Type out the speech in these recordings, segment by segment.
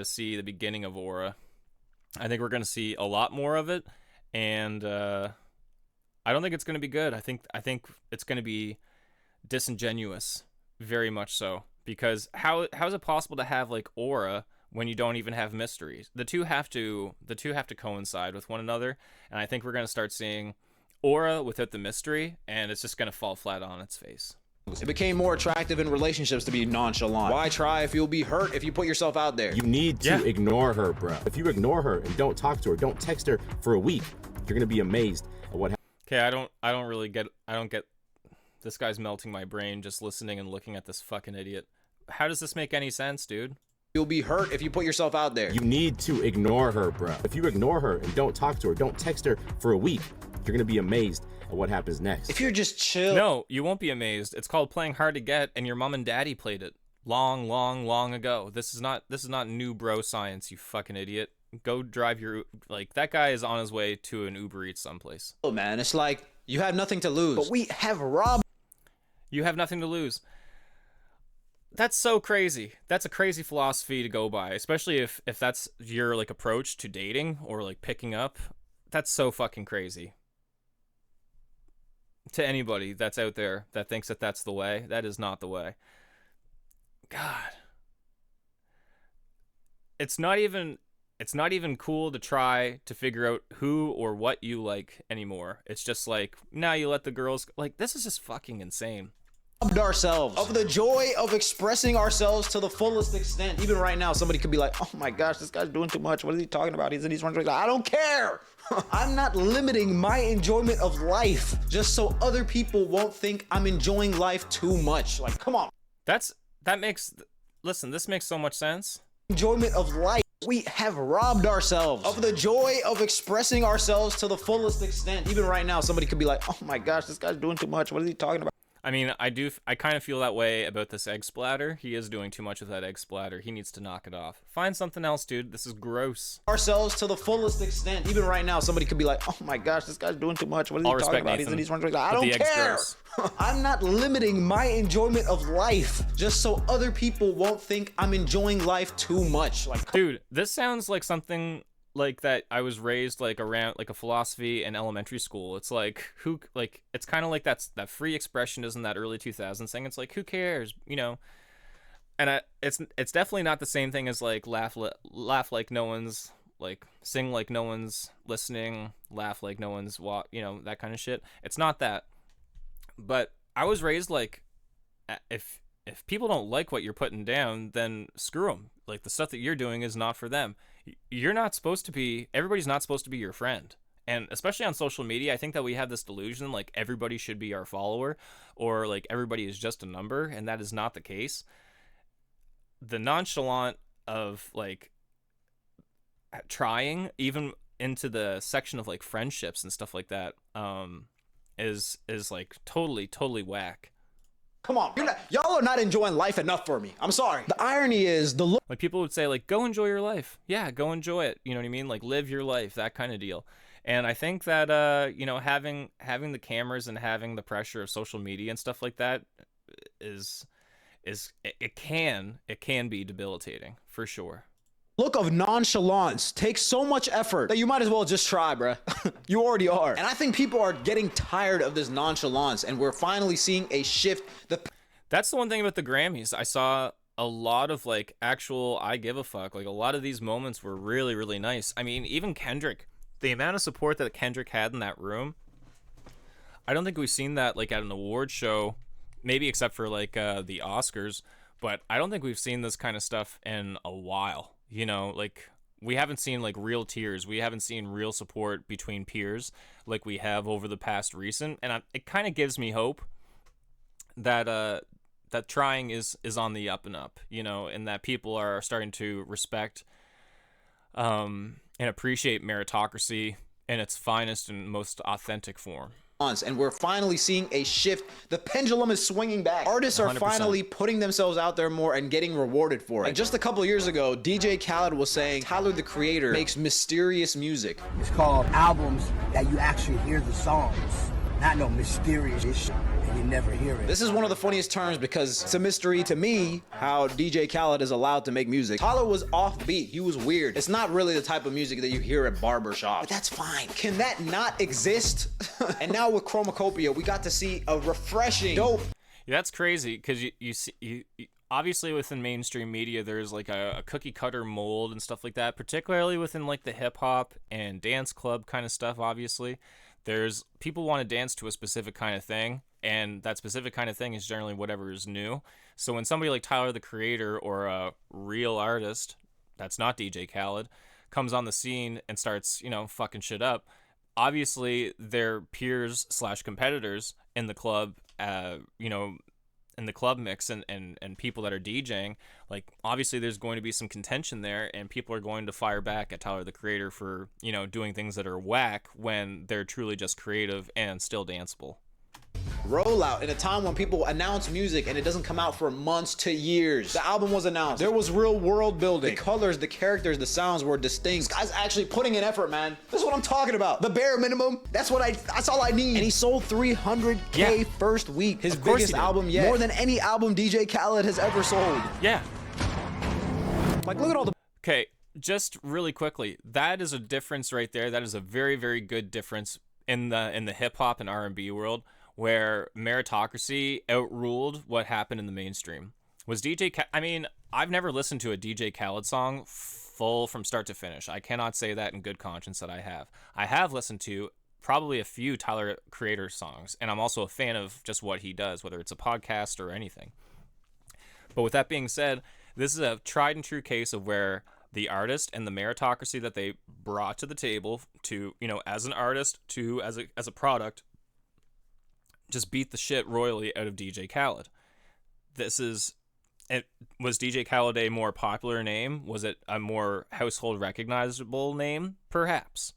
to see the beginning of Aura. I think we're going to see a lot more of it, and I don't think it's going to be good. I think it's going to be disingenuous, very much so, because how is it possible to have like Aura when you don't even have mysteries? The two have to coincide with one another, and I think we're going to start seeing Aura without the mystery, and it's just going to fall flat on its face. It became more attractive in relationships to be nonchalant. Why try if you'll be hurt if you put yourself out there? You need to ignore her, bro. If you ignore her and don't talk to her, don't text her for a week, you're gonna be amazed at what happens. Okay, I don't get this guy's melting my brain just listening and looking at this fucking idiot. How does this make any sense, dude? You'll be hurt if you put yourself out there. You need to ignore her, bro. If you ignore her and don't talk to her, don't text her for a week, you're gonna be amazed at what happens next. If you're just chill. No, you won't be amazed. It's called playing hard to get, and your mom and daddy played it long ago. This is not new bro science, you fucking idiot. Go drive your, like, that guy is on his way to an Uber Eats someplace. Oh man, it's like you have nothing to lose. But we have robbed. You have nothing to lose. That's so crazy. That's a crazy philosophy to go by, especially if that's your like approach to dating or like picking up. That's so fucking crazy. To anybody that's out there that thinks that that's the way, that is not the way. God. It's not even cool to try to figure out who or what you like anymore. It's just like, now you let the girls, like, this is just fucking insane. Ourselves of the joy of expressing ourselves to the fullest extent. Even right now, somebody could be like, oh my gosh, this guy's doing too much. What is he talking about? He's in these runs. I don't care. I'm not limiting my enjoyment of life just so other people won't think I'm enjoying life too much. Like, come on. This makes so much sense. Enjoyment of life. We have robbed ourselves of the joy of expressing ourselves to the fullest extent. Even right now, somebody could be like, oh my gosh, this guy's doing too much. What is he talking about? I mean, I kind of feel that way about this egg splatter. He is doing too much with that egg splatter. He needs to knock it off. Find something else, dude. This is gross. Ourselves to the fullest extent. Even right now, somebody could be like, oh my gosh, this guy's doing too much. What is he talking about? He's in these runs. I don't care. I'm not limiting my enjoyment of life just so other people won't think I'm enjoying life too much. Like, dude, this sounds like something like that I was raised like around like a philosophy in elementary school. It's like, it's kind of like that free expressionism, that early 2000s thing. It's like, who cares, you know? And it's definitely not the same thing as like laugh like no one's, like sing like no one's listening, laugh like no one's that kind of shit. It's not that. But I was raised like, if people don't like what you're putting down, then screw them. Like, the stuff that you're doing is not for them. You're not supposed to be, everybody's not supposed to be your friend. And especially on social media, I think that we have this delusion like everybody should be our follower, or like everybody is just a number, and that is not the case. The nonchalant of like trying even into the section of like friendships and stuff like that is like totally whack. Come on, y'all are not enjoying life enough for me. I'm sorry. The irony is like people would say like, go enjoy your life. Yeah, go enjoy it. You know what I mean? Like, live your life, that kind of deal. And I think that having the cameras and having the pressure of social media and stuff like that it can be debilitating for sure. Look of nonchalance takes so much effort that you might as well just try, bruh. You already are. And I think people are getting tired of this nonchalance, and we're finally seeing a shift. That's the one thing about the Grammys. I saw a lot of like actual I give a fuck. Like, a lot of these moments were really, really nice. I mean, even Kendrick, the amount of support that Kendrick had in that room, I don't think we've seen that like at an award show, maybe except for like the Oscars, but I don't think we've seen this kind of stuff in a while. You know, like, we haven't seen like real tears. We haven't seen real support between peers like we have over the past recent. And it kind of gives me hope that that trying is on the up and up, you know, and that people are starting to respect and appreciate meritocracy in its finest and most authentic form. And we're finally seeing a shift. The pendulum is swinging back. Artists are 100%. Finally putting themselves out there more and getting rewarded for it. Like, just a couple years ago, DJ Khaled was saying Tyler the Creator makes mysterious music. It's called albums that you actually hear the songs, not no mysterious shit. and you never hear it. This is one of the funniest terms because it's a mystery to me how DJ Khaled is allowed to make music. Tyler was offbeat. He was weird. It's not really the type of music that you hear at barbershops. But that's fine. Can that not exist? And now with Chromacopia, we got to see a refreshing, dope. Yeah, that's crazy because you see obviously within mainstream media there's like a cookie cutter mold and stuff like that, particularly within like the hip hop and dance club kind of stuff. Obviously there's people want to dance to a specific kind of thing, and that specific kind of thing is generally whatever is new. So when somebody like Tyler the Creator or a real artist that's not DJ Khaled comes on the scene and starts, you know, fucking shit up, obviously their peers / competitors in the club, you know, in the club mix and people that are DJing, like obviously there's going to be some contention there, and people are going to fire back at Tyler the Creator for, you know, doing things that are whack when they're truly just creative and still danceable. Rollout in a time when people announce music and it doesn't come out for months to years. The album was announced. There was real world building. The colors, the characters, the sounds were distinct. This guy's actually putting in effort, man. This is what I'm talking about. The bare minimum. That's all I need. And he sold 300K first week. His biggest album yet. More than any album DJ Khaled has ever sold. Yeah. Like, look at all the... Okay, just really quickly, that is a difference right there. That is a very, very good difference in the hip hop and R&B world, where meritocracy outruled what happened in the mainstream. Was I mean, I've never listened to a DJ Khaled song full from start to finish. I cannot say that in good conscience that I have. I have listened to probably a few Tyler Creator songs, and I'm also a fan of just what he does, whether it's a podcast or anything. But with that being said, this is a tried and true case of where the artist and the meritocracy that they brought to the table to, you know, as an artist to as a product, just beat the shit royally out of DJ Khaled. Was DJ Khaled a more popular name? Was it a more household recognizable name? Perhaps.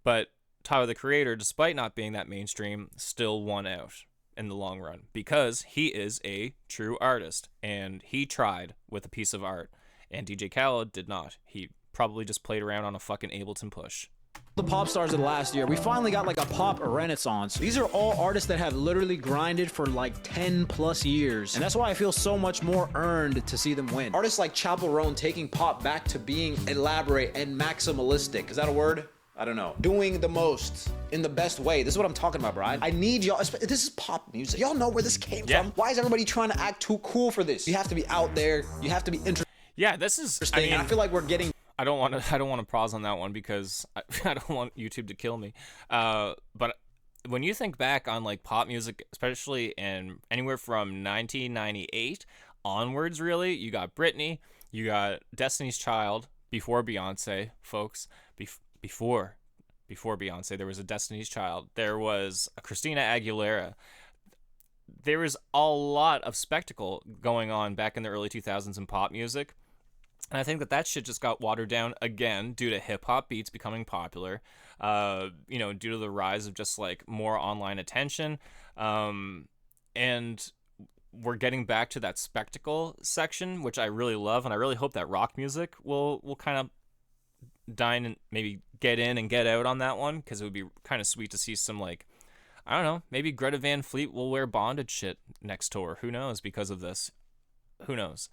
But Tyler the Creator, despite not being that mainstream, still won out in the long run because he is a true artist and he tried with a piece of art, and DJ Khaled did not. He probably just played around on a fucking Ableton push. The pop stars of the last year, we finally got like a pop renaissance. These are all artists that have literally grinded for like 10 plus years, and that's why I feel so much more earned to see them win. Artists like Chappell Roan taking pop back to being elaborate and maximalistic. Is that a word? I don't know. Doing the most in the best way. This is what I'm talking about, bro. I need y'all. This is pop music. Y'all know where this came from. Why is everybody trying to act too cool for this? You have to be out there. You have to be interesting. Yeah, this is. I mean, I feel like we're getting. I don't want to pause on that one because I don't want YouTube to kill me. But when you think back on like pop music, especially in anywhere from 1998 onwards, really, you got Britney, you got Destiny's Child before Beyonce, folks. Before Beyonce, there was a Destiny's Child. There was a Christina Aguilera. There was a lot of spectacle going on back in the early 2000s in pop music. And I think that shit just got watered down again due to hip-hop beats becoming popular, you know, due to the rise of just, like, more online attention. And we're getting back to that spectacle section, which I really love, and I really hope that rock music will kind of dine and maybe get in and get out on that one, because it would be kind of sweet to see some, like, I don't know, maybe Greta Van Fleet will wear bondage shit next tour. Who knows because of this? Who knows?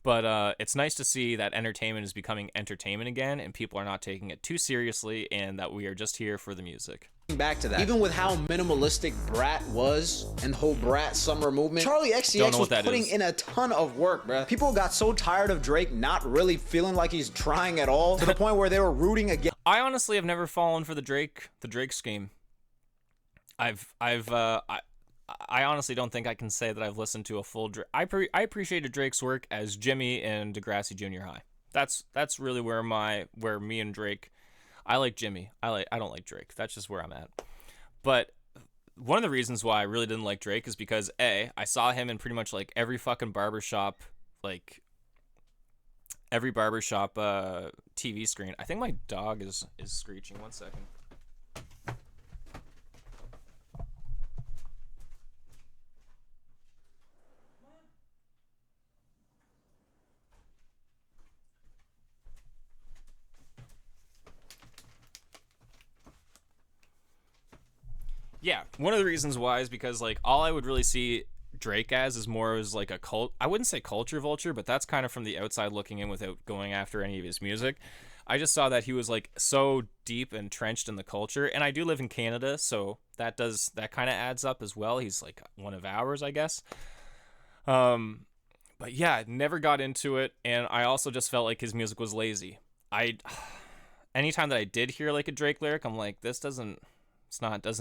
But it's nice to see that entertainment is becoming entertainment again, and people are not taking it too seriously, and that we are just here for the music. Back to that. Even with how minimalistic Brat was and the whole Brat summer movement, Charlie XCX was putting in a ton of work, bruh. People got so tired of Drake not really feeling like he's trying at all, to the point where they were rooting against. I honestly have never fallen for the Drake scheme. I honestly don't think I can say that I've listened to a full Drake. I appreciated Drake's work as Jimmy in Degrassi Junior High. That's really where me and Drake. I like Jimmy. I don't like Drake. That's just where I'm at. But one of the reasons why I really didn't like Drake is because I saw him in pretty much like every fucking barbershop, like every barbershop TV screen. I think my dog is screeching. 1 second. Yeah, one of the reasons why is because like all I would really see Drake as more as like a cult. I wouldn't say culture vulture, but that's kind of from the outside looking in without going after any of his music. I just saw that he was like so deep entrenched in the culture, and I do live in Canada, so that kind of adds up as well. He's like one of ours, I guess. But yeah, never got into it, and I also just felt like his music was lazy. Anytime that I did hear like a Drake lyric, I'm like, this doesn't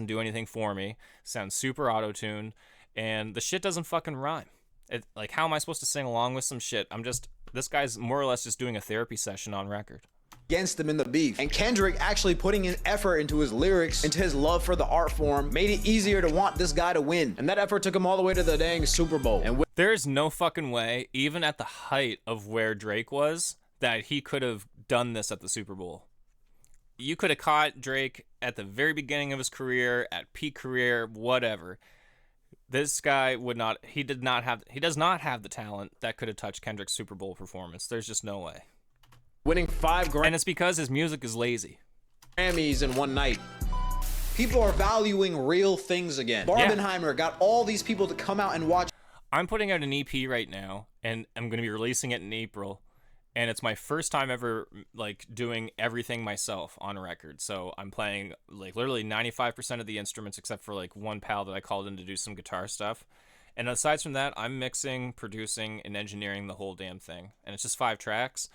do anything for me. Sounds super auto-tuned, and the shit doesn't fucking rhyme. Like, how am I supposed to sing along with some shit? This guy's more or less just doing a therapy session on record. Against him in the beef. And Kendrick actually putting in effort into his lyrics, into his love for the art form, made it easier to want this guy to win. And that effort took him all the way to the dang Super Bowl. And there's no fucking way, even at the height of where Drake was, that he could have done this at the Super Bowl. You could have caught Drake at the very beginning of his career, at peak career, whatever. This guy does not have the talent that could have touched Kendrick's Super Bowl performance. There's just no way. Winning 5 And it's because his music is lazy. Grammys in one night. People are valuing real things again. Barbenheimer got all these people to come out and watch. I'm putting out an EP right now, and I'm going to be releasing it in April. And it's my first time ever like doing everything myself on record. So I'm playing like literally 95% of the instruments except for like one pal that I called in to do some guitar stuff. And aside from that, I'm mixing, producing, and engineering the whole damn thing. And it's just 5 tracks.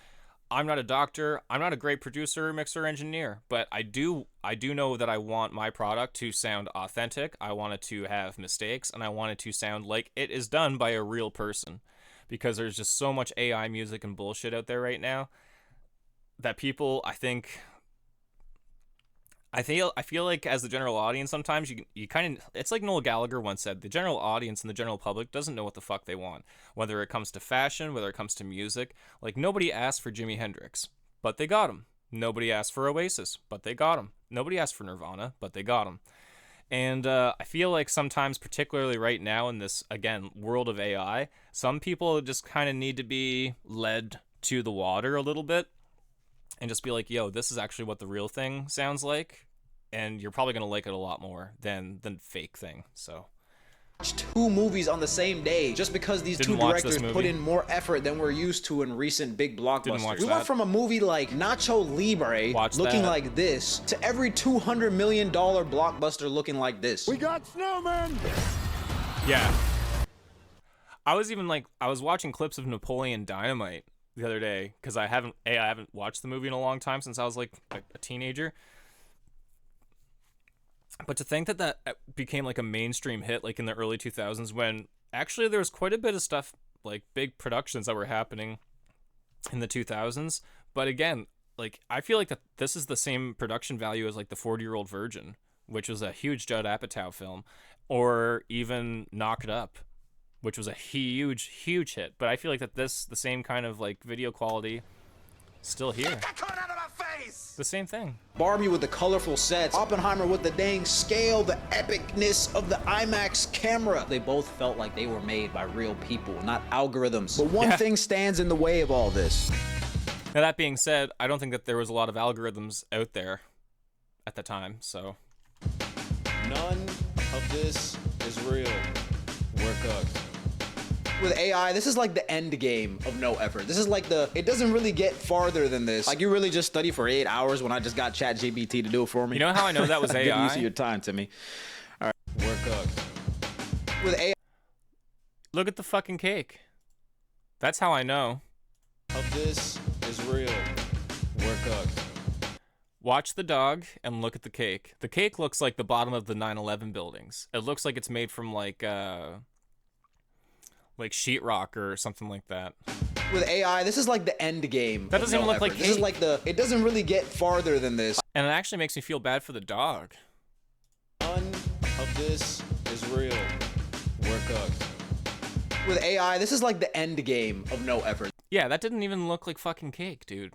I'm not a doctor. I'm not a great producer, mixer, engineer, but I do know that I want my product to sound authentic. I want it to have mistakes, and I want it to sound like it is done by a real person, because there's just so much AI music and bullshit out there right now that people, I feel like as the general audience, sometimes you kind of, it's like Noel Gallagher once said, the general audience and the general public doesn't know what the fuck they want, whether it comes to fashion, whether it comes to music. Like, nobody asked for Jimi Hendrix, but they got him. Nobody asked for Oasis, but they got him. Nobody asked for Nirvana, but they got him. And I feel like sometimes, particularly right now in this, again, world of AI, some people just kind of need to be led to the water a little bit and just be like, yo, this is actually what the real thing sounds like. And you're probably going to like it a lot more than the fake thing. So 2 movies on the same day just because these Didn't 2 watch directors this movie. put in more effort than we're used to in recent big blockbusters. watch We that. went from a movie like Nacho Libre Watch looking that. like this to every $200 million blockbuster looking like this. We got snowmen! yeah. I was watching clips of Napoleon Dynamite the other day because I haven't watched the movie in a long time, since I was like a teenager. But to think that became like a mainstream hit like in the early 2000s, when actually there was quite a bit of stuff, like big productions that were happening in the 2000s. But again, like, I feel like that this is the same production value as like the 40-Year-Old Virgin, which was a huge Judd Apatow film, or even Knock It Up, which was a huge hit. But I feel like that the same kind of like video quality still here. Get that cone out of my face! The same thing. Barbie with the colorful sets, Oppenheimer with the dang scale, the epicness of the IMAX camera. They both felt like they were made by real people, not algorithms. But one thing stands in the way of all this. Now, that being said, I don't think that there was a lot of algorithms out there at the time, so. None of this is real. We're cooked. With AI, this is like the end game of no effort. This is like it doesn't really get farther than this. Like, you really just study for 8 hours when I just got ChatGPT to do it for me. You know how I know that was AI? Good use of your time, Timmy. All right, we're cooked. With AI. Look at the fucking cake. That's how I know. Of this is real. We're cooked. Watch the dog and look at the cake. The cake looks like the bottom of the 9/11 buildings. It looks like it's made from like sheetrock or something like that. With AI, this is like the end game. That doesn't even look like this is like it doesn't really get farther than this. And it actually makes me feel bad for the dog. None of this is real. We're cooked. With AI, this is like the end game of no effort. Yeah, that didn't even look like fucking cake, dude.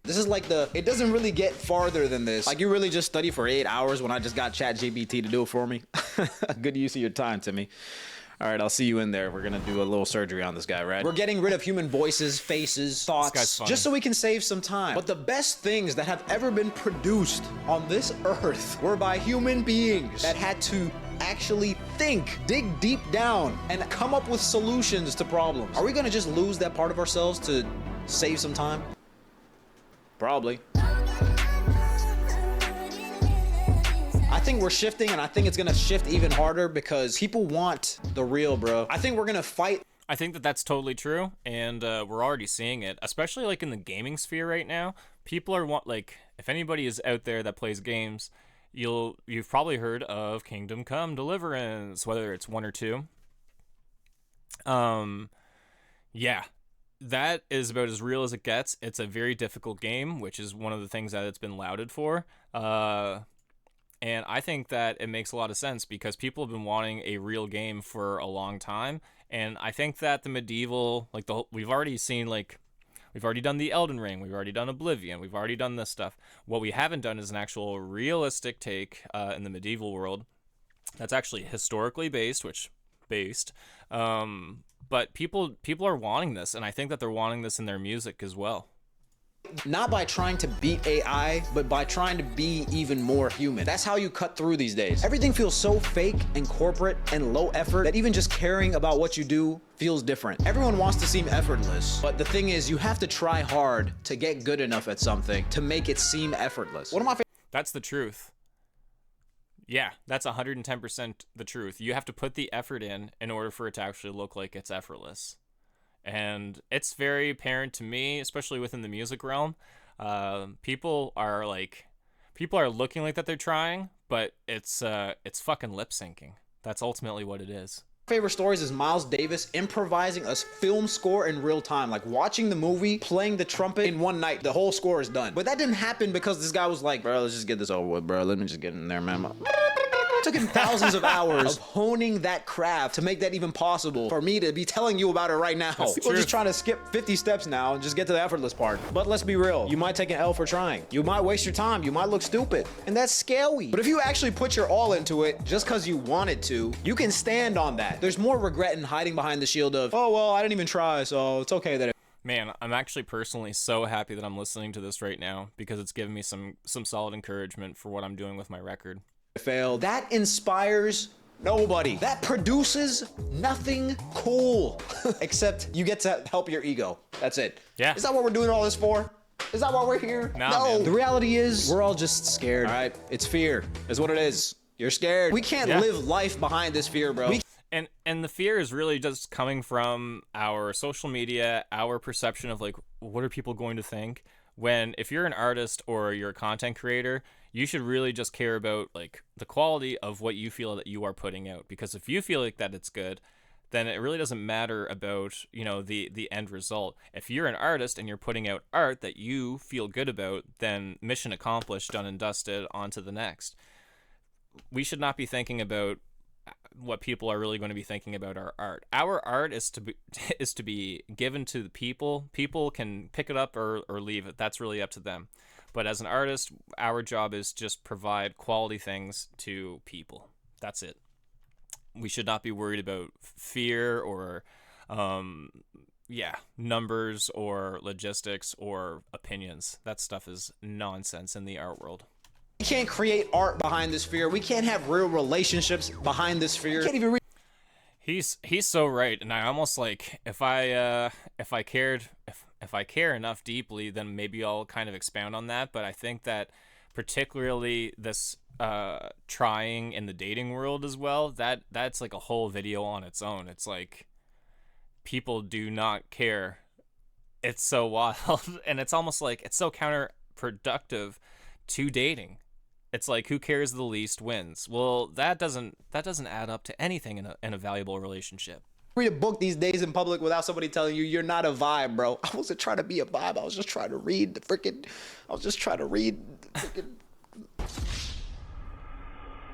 This is like it doesn't really get farther than this. Like, you really just study for 8 hours when I just got ChatGPT to do it for me. Good use of your time, Timmy. All right, I'll see you in there. We're gonna do a little surgery on this guy, right? We're getting rid of human voices, faces, thoughts, just so we can save some time. But the best things that have ever been produced on this earth were by human beings that had to actually think, dig deep down, and come up with solutions to problems. Are we gonna just lose that part of ourselves to save some time? Probably. I think we're shifting, and I think it's gonna shift even harder because people want the real, bro. I think we're gonna fight. I think that that's totally true, and we're already seeing it, especially like in the gaming sphere right now. People are like, if anybody is out there that plays games, you've probably heard of Kingdom Come Deliverance, whether it's 1 or 2. Yeah, that is about as real as it gets. It's a very difficult game, which is one of the things that it's been lauded for. And I think that it makes a lot of sense because people have been wanting a real game for a long time. And I think that the medieval, like we've already seen, like, we've already done the Elden Ring, we've already done Oblivion, we've already done this stuff. What we haven't done is an actual realistic take in the medieval world that's actually historically based, but people are wanting this, and I think that they're wanting this in their music as well. Not by trying to beat AI, but by trying to be even more human. That's how you cut through these days. Everything feels so fake and corporate and low effort that even just caring about what you do feels different. Everyone wants to seem effortless, but the thing is, you have to try hard to get good enough at something to make it seem effortless. One of my favorite— That's the truth. Yeah, that's 110% the truth. You have to put the effort in order for it to actually look like it's effortless. And it's very apparent to me, especially within the music realm. People are looking like that they're trying, but it's fucking lip syncing. That's ultimately what it is. Favorite stories is Miles Davis improvising a film score in real time, like watching the movie, playing the trumpet in one night. The whole score is done. But that didn't happen because this guy was like, bro, let's just get this over with, bro. Let me just get in there, man. It took him thousands of hours of honing that craft to make that even possible for me to be telling you about it right now. People are just trying to skip 50 steps now and just get to the effortless part. But let's be real. You might take an L for trying. You might waste your time. You might look stupid. And that's scary. But if you actually put your all into it just because you wanted to, you can stand on that. There's more regret in hiding behind the shield of, oh, well, I didn't even try, so it's okay that it— Man, I'm actually personally so happy that I'm listening to this right now because it's given me some solid encouragement for what I'm doing with my record. failed. That inspires nobody. That produces nothing cool. Except you get to help your ego. That's it. Yeah. Is that what we're doing all this for? Is that why we're here? Nah, no. man. The reality is, we're all just scared. All right? It's fear. Is what it is. You're scared. We can't live life behind this fear, bro. And the fear is really just coming from our social media, our perception of like, what are people going to think? When if you're an artist or you're a content creator, you should really just care about like the quality of what you feel that you are putting out. Because if you feel like that it's good, then it really doesn't matter about, you know, the end result. If you're an artist and you're putting out art that you feel good about, then mission accomplished, done and dusted, on to the next. We should not be thinking about what people are really going to be thinking about our art. Our art is to be given to the people. People can pick it up or leave it. That's really up to them. But as an artist, our job is just provide quality things to people. That's it. We should not be worried about fear or numbers or logistics or opinions. That stuff is nonsense in the art world. We can't create art behind this fear. We can't have real relationships behind this fear. We can't even He's so right, and I almost like if I care enough deeply, then maybe I'll kind of expound on that. But I think that particularly this trying in the dating world as well, that's like a whole video on its own. It's like people do not care. It's so wild, and it's almost like it's so counterproductive to dating. It's like, who cares the least wins. Well, that doesn't add up to anything in a valuable relationship. read a book these days in public without somebody telling you you're not a vibe, bro. I wasn't trying to be a vibe. I was just trying to read the freaking.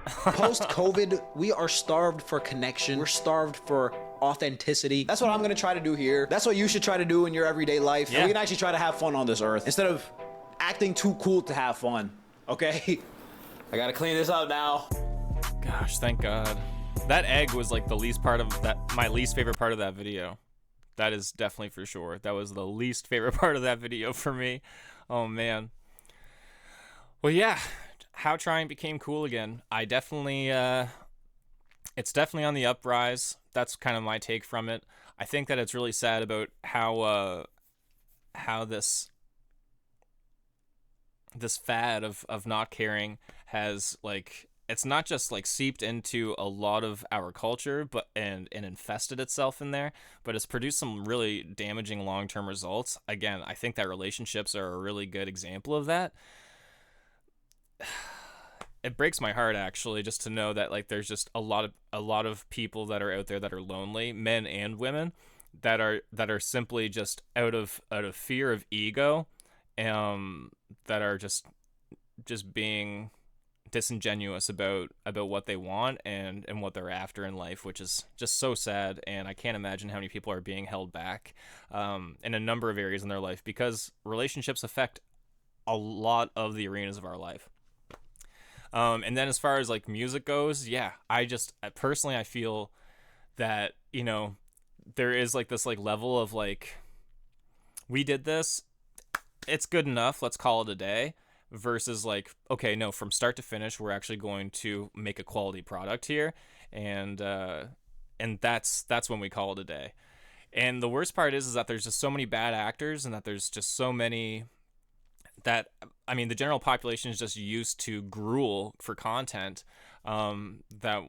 Post-COVID, we are starved for connection. We're starved for authenticity. That's what I'm gonna try to do here. That's what you should try to do in your everyday life. Yeah. And we can actually try to have fun on this earth instead of acting too cool to have fun. Okay? I gotta clean this up now. Gosh, thank God. That egg was like the least part of that, my least favorite part of that video. That is definitely for sure. That was the least favorite part of that video for me. Oh man. Well, yeah, how trying became cool again. I definitely, it's definitely on the uprise. That's kind of my take from it. I think that it's really sad about how this fad of not caring has, like, it's not just like seeped into a lot of our culture, but and infested itself in there, but it's produced some really damaging long-term results. Again, I think that relationships are a really good example of that. It breaks my heart, actually, just to know that, like, there's just a lot of people that are out there that are lonely, men and women, that are simply just out of fear of ego, that are just being disingenuous about what they want and what they're after in life, which is just so sad. And I can't imagine how many people are being held back in a number of areas in their life, because relationships affect a lot of the arenas of our life. And then as far as like music goes, yeah, I personally, I feel that, you know, there is like this like level of like, we did this, it's good enough, let's call it a day, versus like, okay, no, from start to finish, we're actually going to make a quality product here. And that's when we call it a day. And the worst part is that there's just so many bad actors, and that there's just so many that, I mean, the general population is just used to gruel for content, that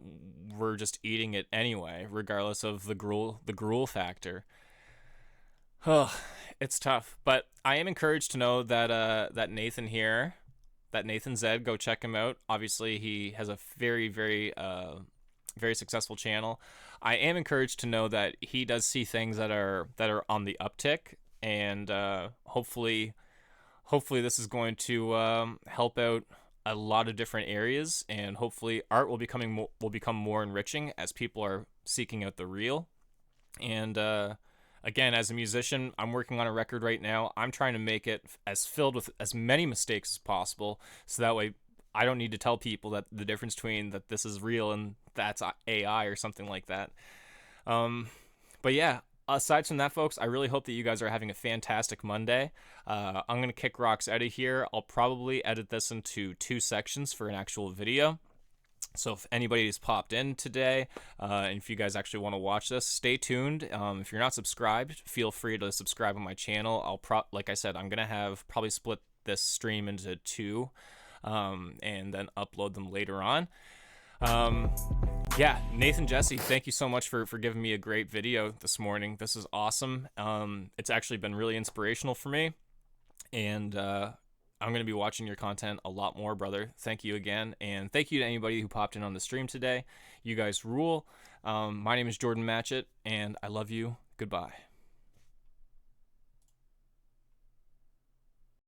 we're just eating it anyway, regardless of the gruel factor. Oh, it's tough, but I am encouraged to know that that Nathan Zed, go check him out. Obviously, he has a very, very, very successful channel. I am encouraged to know that he does see things that are on the uptick, and hopefully this is going to help out a lot of different areas, and hopefully art will become more enriching as people are seeking out the real. And again, as a musician, I'm working on a record right now. I'm trying to make it as filled with as many mistakes as possible, so that way I don't need to tell people that the difference between that this is real and that's AI or something like that. But yeah, aside from that, folks, I really hope that you guys are having a fantastic Monday. I'm going to kick rocks out of here. I'll probably edit this into 2 sections for an actual video. So if anybody's popped in today, and if you guys actually want to watch this, stay tuned. If you're not subscribed, feel free to subscribe on my channel. Like I said, I'm going to have probably split this stream into 2, and then upload them later on. Yeah, Nathan Jesse, thank you so much for giving me a great video this morning. This is awesome. It's actually been really inspirational for me, and I'm going to be watching your content a lot more, brother. Thank you again, and thank you to anybody who popped in on the stream today. You guys rule. My name is Jordan Matchett, and I love you. Goodbye.